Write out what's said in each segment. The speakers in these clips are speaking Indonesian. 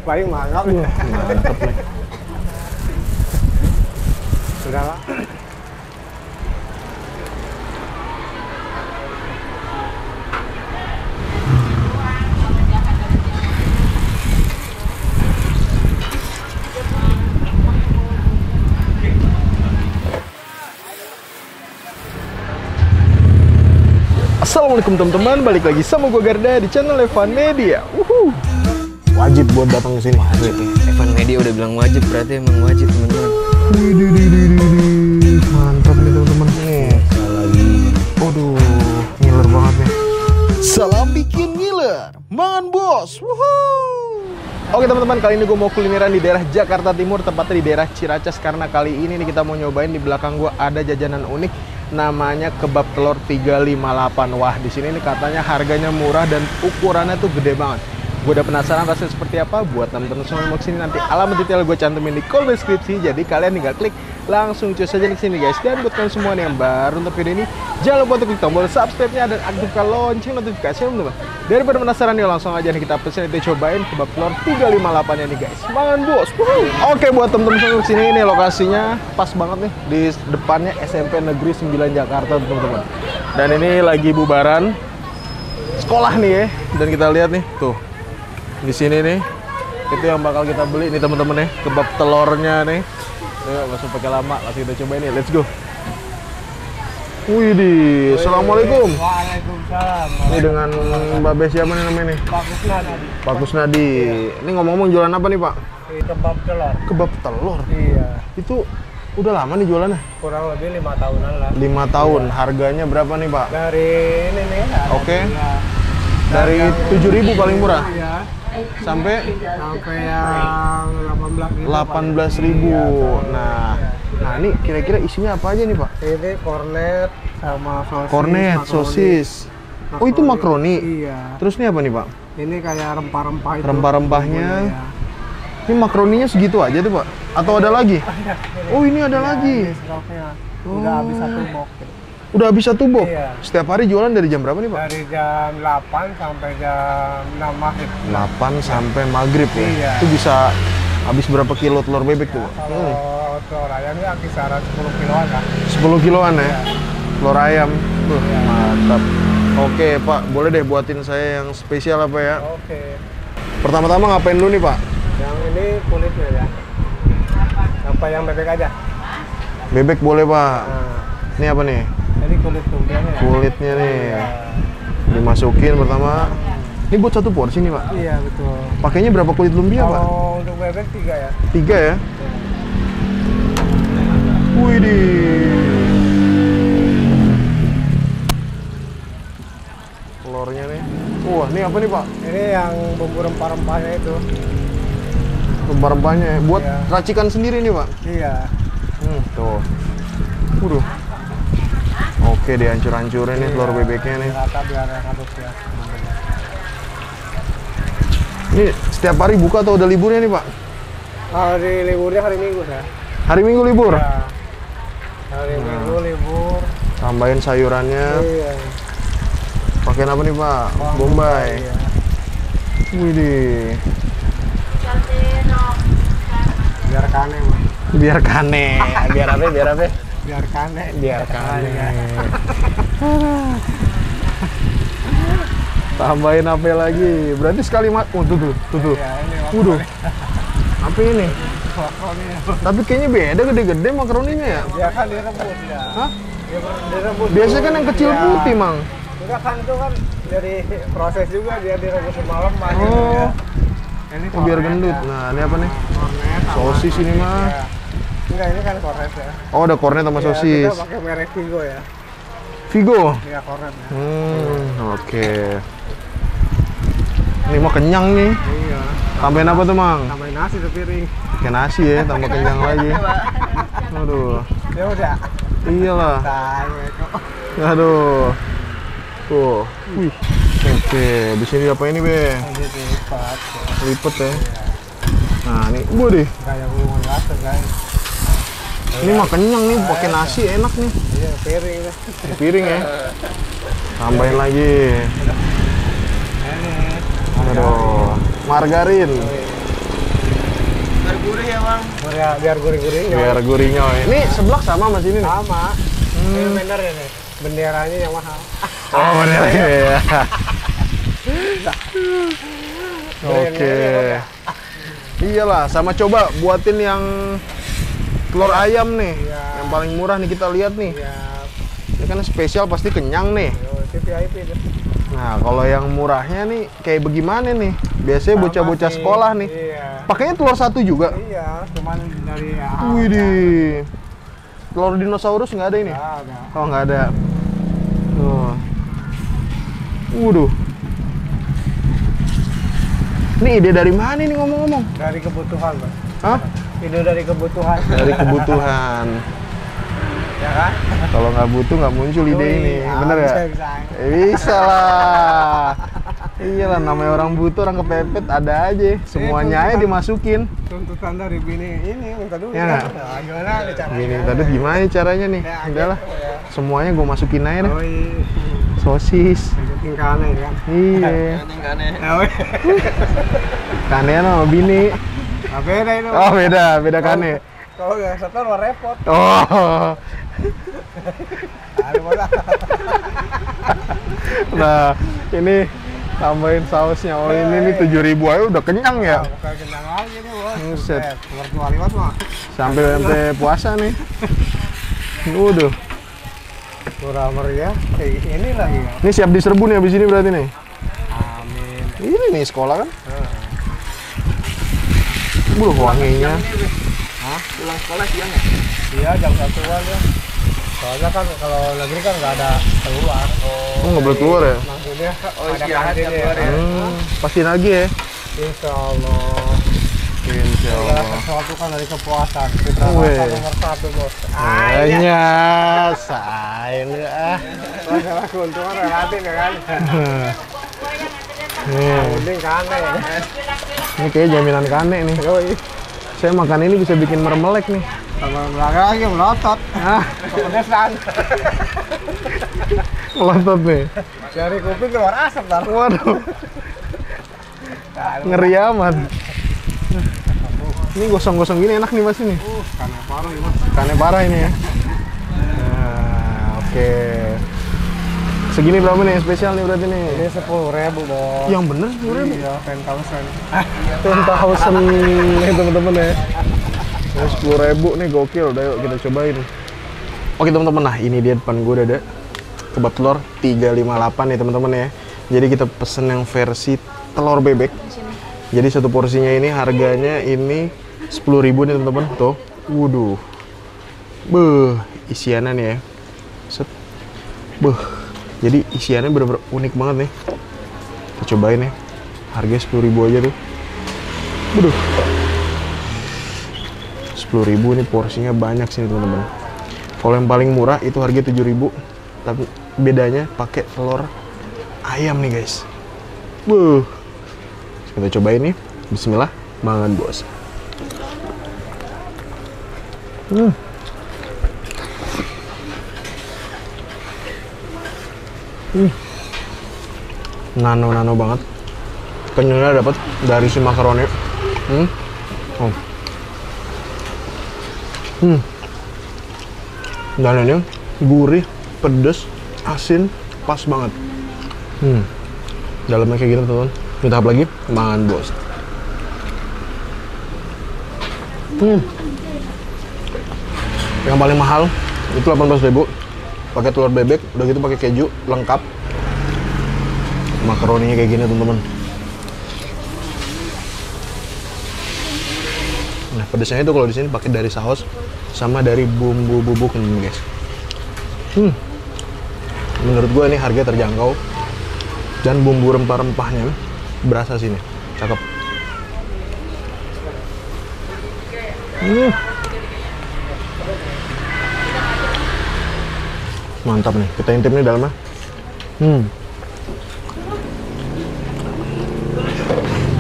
Paling mantap. Mantap nih. Sudahlah. Assalamualaikum teman-teman, balik lagi sama gue Garda di channel Evan Media. Wajib buat datang ke sini. Wajib ya. Evan Media udah bilang wajib, berarti emang wajib teman-teman. Mantap nih teman-teman. Nih, lagi. Waduh, ngiler banget nih. Salam bikin ngiler, mangan bos. Oke teman-teman, kali ini gue mau kulineran di daerah Jakarta Timur, tepatnya di daerah Ciracas. Karena kali ini nih kita mau nyobain, di belakang gue ada jajanan unik, namanya kebab telur 358. Wah, di sini nih katanya harganya murah dan ukurannya tuh gede banget. Gue udah penasaran rasanya seperti apa. Buat teman-teman semua mau kesini, nanti alamat detail gue cantumin di kolom deskripsi. Jadi kalian tinggal klik langsung cus aja di sini guys. Dan buat kalian semua nih yang baru untuk video ini, jangan lupa untuk klik tombol subscribe-nya dan aktifkan lonceng notifikasi teman-teman. Daripada penasaran nih, langsung aja nih kita pesen, itu cobain kebab telur 358 nya nih guys. Mangan bos. Oke, buat teman-teman semua kesini, nih lokasinya pas banget nih di depannya SMP Negeri 9 Jakarta teman-teman. Dan ini lagi bubaran sekolah nih ya. Dan kita lihat nih tuh. Di sini nih, itu yang bakal kita beli nih teman-teman ya, kebab telurnya nih. Ayo, nggak usah pakai lama, langsung kita cobain nih, let's go. Widih, assalamualaikum. Waalaikumsalam. Ini dengan Mbak Be siapa nih namanya nih? Pak Kusnadi. Pak Kusnadi. Ini ngomong-ngomong jualan apa nih Pak? Kebab telur. Kebab telur. Iya. Itu udah lama nih jualannya? Kurang lebih 5 tahunan lah. 5 tahun. Harganya berapa nih Pak? Dari ini nih. Oke. Dari 7.000 paling murah. Iya. Sampai yang 18.000. Nah, ini kira-kira isinya apa aja nih Pak? Ini kornet sama sosis. Kornet, makaroni. sosis. Oh, itu makaroni. Iya. Terus ini apa nih Pak? Ini kayak rempah-rempah itu. Rempah-rempahnya. Iya. Ini makaroninya segitu aja tuh Pak? Atau ada lagi? Oh, ini ada lagi. Ini stoknya. Udah habis satu box. Udah habis satu box? Iya. Setiap hari jualan dari jam berapa nih Pak? Dari jam 8 sampai jam 6 maghrib. 8 sampai maghrib ya? Iya. Itu bisa habis berapa kilo telur bebek tuh Pak? Kalau telur ayam ya kisaran 10 kiloan lah. 10 kiloan ya? Iya. Telur ayam. Iya. Mantap. Oke Pak, boleh deh buatin saya yang spesial apa ya? Oke. Pertama-tama ngapain dulu nih Pak? Yang ini kulitnya ya. Apa yang bebek aja? Bebek boleh Pak. Nah, Ini apa nih? ini kulit lumpianya ya. Kulitnya nih. Iya. Dimasukin pertama. Ini buat satu porsi nih Pak? Iya betul. Pakainya berapa kulit lumpia Pak? Kalau untuk bebek 3 ya. 3 ya? Widih. Telurnya nih. Wah, ini apa nih Pak? Ini yang bumbu rempah-rempahnya itu. Rempah-rempahnya. Buat Iya. racikan sendiri nih Pak? Iya. Tuh. Waduh. Oke, dihancur-hancurin nih telur bebeknya nih. Rata biar aduk ya. Ini setiap hari buka atau udah liburnya nih Pak? Hari liburnya hari Minggu ya. Hari Minggu libur? Ya. Hari Minggu libur. Tambahin sayurannya. Iya. Pakai apa nih Pak? Bombay. Iya. Widih. Biar kane, Mas. Biar kane. Biar apa? Biar apa? Biar kane. Biar kane. Tambahin apa lagi? Berarti sekali tuh. Iya, ini Waduh. Apa ini? makaroninya. Tapi kayaknya beda gede-gede makaroninya ya? Dia kan direbus ya. Hah? Dia direbus. Biasanya kan yang kecil Iya. putih, Mang. Enggak kan itu kan dari proses juga dia direbus semalam aja. Oh. Ya. Ini Oh, biar kornet gendut. ya. Nah, ini apa nih? Kornet sama Sosis ini mah. Iya. Enggak, ini kan kornet ya. Oh, ada kornet sama Iya, sosis. kita pakai merek Vigo ya. Vigo. Iya, kornet ya. Oke. Ini mah kenyang nih. Iya. Tambahin apa tuh, Mang? Tambahin nasi di piring. Pakai nasi ya, tambah kenyang lagi. Aduh. Ya udah. Iyalah. Nah, Aduh. Tuh. Wih. Oke, di sini apa ini, Be? Ini lipat. Lipet ya. Nah, ini deh. Kayak hubungan rasa, guys. Ini mah kenyang nih, pakai nasi enak nih. Iya, piring lah. Di piring ya. Tambahin lagi. Ini. Aduh, margarin. biar gurih-gurih. Biar gurihnya. Ini seblak sama mas ini nih? Sama. Ini bener ya nih. Benderanya yang mahal. Oh benderanya ya. Oke. Iyalah, sama coba buatin yang telur ayam nih. Iya. Yang paling murah nih kita lihat nih. Ya, Ini kan spesial pasti kenyang nih. VIP itu. Nah, kalau yang murahnya nih kayak bagaimana nih? Biasanya Sama bocah-bocah sih. sekolah nih. Iya. Pakainya telur satu juga. Iya, cuman dari Widih. Telur dinosaurus nggak ada ini? ada. Oh, nggak ada. Tuh. Waduh. Ini ide dari mana nih ngomong-ngomong? Dari kebutuhan, Pak. Hah? Ide dari kebutuhan. Dari kebutuhan. Ya kan? Kalau nggak butuh nggak muncul ide ini. Bener ya? Bisa. Bisa lah. Iyalah, namanya orang butuh, orang kepepet ada aja. Semuanya aja dimasukin. Tuntutan dari bini ini minta duit. Ya nggak? Nah, gimana nih caranya? Gini, tadi gimana caranya nih? Ya, Udahlah. gitu ya. Semuanya gue masukin aja deh. Oh iya. Sosis. Tunjukin ke aneh kan? Iya. Ya, weh. Kanean sama bini. Nah, beda itu. Oh beda kane. Kalau nggak setor mah repot. Oh. Ada bola. Nah, ini tambahin sausnya. Oh ini nih 7.000 aja udah kenyang ya. Bukan kenyang lagi nih, Bos. Buset. Mertua liwat mah. Sampai puasa nih. Waduh. Murah meriah kayak ini lagi ya. Ini siap diserbu nih abis ini berarti nih. Amin. Ini nih sekolah kan. Wanginya. Hah? Pulang sekolah siang ya? Iya, jam 1-an ya. Soalnya kan kalau negeri kan nggak ada keluar. Oh nggak boleh keluar ya? Maksudnya ada istirahat kantin nggak ya. keluar ya? Pasti lagi ya. Insya Allah. Insya Segala Allah. sesuatu kan dari kepuasan. Kita Weh. rasa nomor 1, Bos. Hanya saya ah. Masalah keuntungan relatif ya kan. Nih, Mending kane ya. ini kayak jaminan kane nih. Yoi. Saya makan ini bisa bikin mermelek nih. Sama belakang lagi melotot. Ah, Kepedesan. melotot nih. Dari kuping keluar asap tar. Waduh, ngeri amat. Ini gosong-gosong gini enak nih mas ini. Karena paruh ya, Mas. Kane parah ini ya. Nah, oke. Segini berapa nih yang spesial nih berarti nih? Ini 10.000, Bos. Yang bener 10.000. Iya, 10.000. 10.000 nih teman-teman ya. Ini 10.000 nih gokil. Udah yuk kita cobain. Oke teman-teman, nah ini dia depan gue udah ada kebab telur 358 nih teman-teman ya. Jadi kita pesen yang versi telur bebek. Jadi satu porsinya ini harganya ini 10.000 nih teman-teman. Tuh, waduh. Beuh, isiannya nih ya. Set. Beuh. Jadi isiannya bener-bener unik banget nih. Kita cobain ya. Harganya 10.000 aja tuh. Waduh. 10.000 nih porsinya banyak sih teman-teman. Kalau yang paling murah itu harga 7.000. Tapi bedanya pakai telur ayam nih guys. Wuh. Kita cobain nih. Bismillah. Mangan bos. Nano banget. Kenyalnya dapat dari si makaroni. Dan ini gurih, pedes, asin, pas banget. Dalamnya kayak gitu teman-teman. Kita tahap lagi, mangan bos. Yang paling mahal itu 18.000. Pakai telur bebek, udah gitu pakai keju lengkap. Makaroninya kayak gini teman-teman. Nah pedesnya itu kalau di sini pakai dari saus sama dari bumbu bubuk ini guys. Menurut gue ini harga terjangkau dan bumbu rempah-rempahnya berasa sini, cakep. Mantap nih, kita intip nih dalamnya.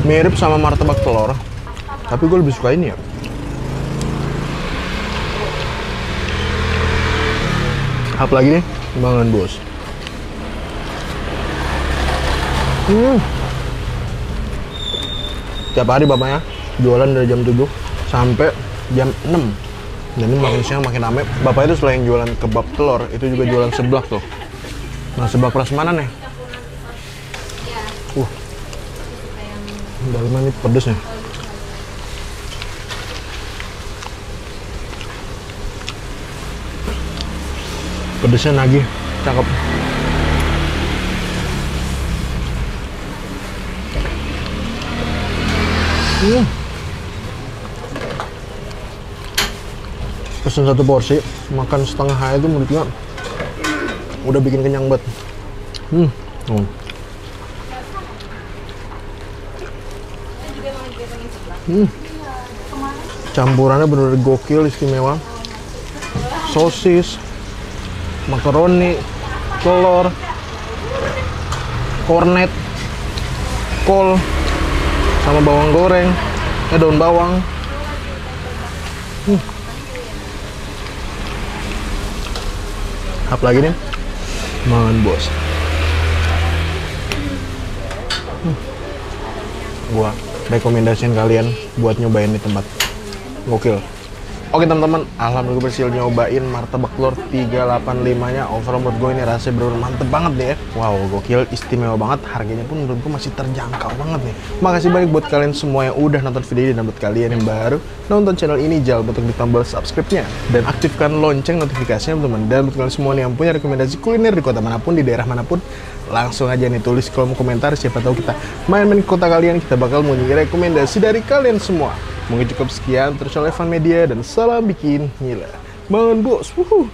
Mirip sama martabak telur, tapi gue lebih suka ini ya. Apalagi nih, mangan bos. Tiap hari bapaknya jualan dari jam 7 sampai jam 6. Dan ini makin siang makin rame. Bapak itu selain jualan kebab telur, itu juga jualan seblak tuh. Nah, seblak prasmanan ya. Dalamnya ini pedes nih. Pedesnya nagih, cakep. Pesen 1 porsi, makan setengah aja itu menurutnya udah bikin kenyang banget. Campurannya bener-bener gokil, istimewa. Sosis, makaroni, telur, kornet, kol, sama bawang goreng, daun bawang. Apa lagi nih? Mangan bos. Gua rekomendasiin kalian buat nyobain di tempat gokil. Oke teman-teman, alhamdulillah gue berhasil nyobain martabak telur 385-nya. Overall menurut gue ini rasanya bener-bener mantep banget deh ya. Wow, gokil, istimewa banget. Harganya pun menurut gue masih terjangkau banget nih. Makasih banyak buat kalian semua yang udah nonton video ini. Dan buat kalian yang baru nonton channel ini, jangan lupa untuk tombol subscribe-nya dan aktifkan lonceng notifikasinya teman-teman. Dan buat kalian semua yang punya rekomendasi kuliner di kota manapun, di daerah manapun, langsung aja nih tulis kolom komentar. Siapa tahu kita main-main ke kota kalian, kita bakal mengunjungi rekomendasi dari kalian semua. Mungkin cukup sekian, terus oleh Evan Media dan salam bikin ngiler. Mangan bos. Wuhu.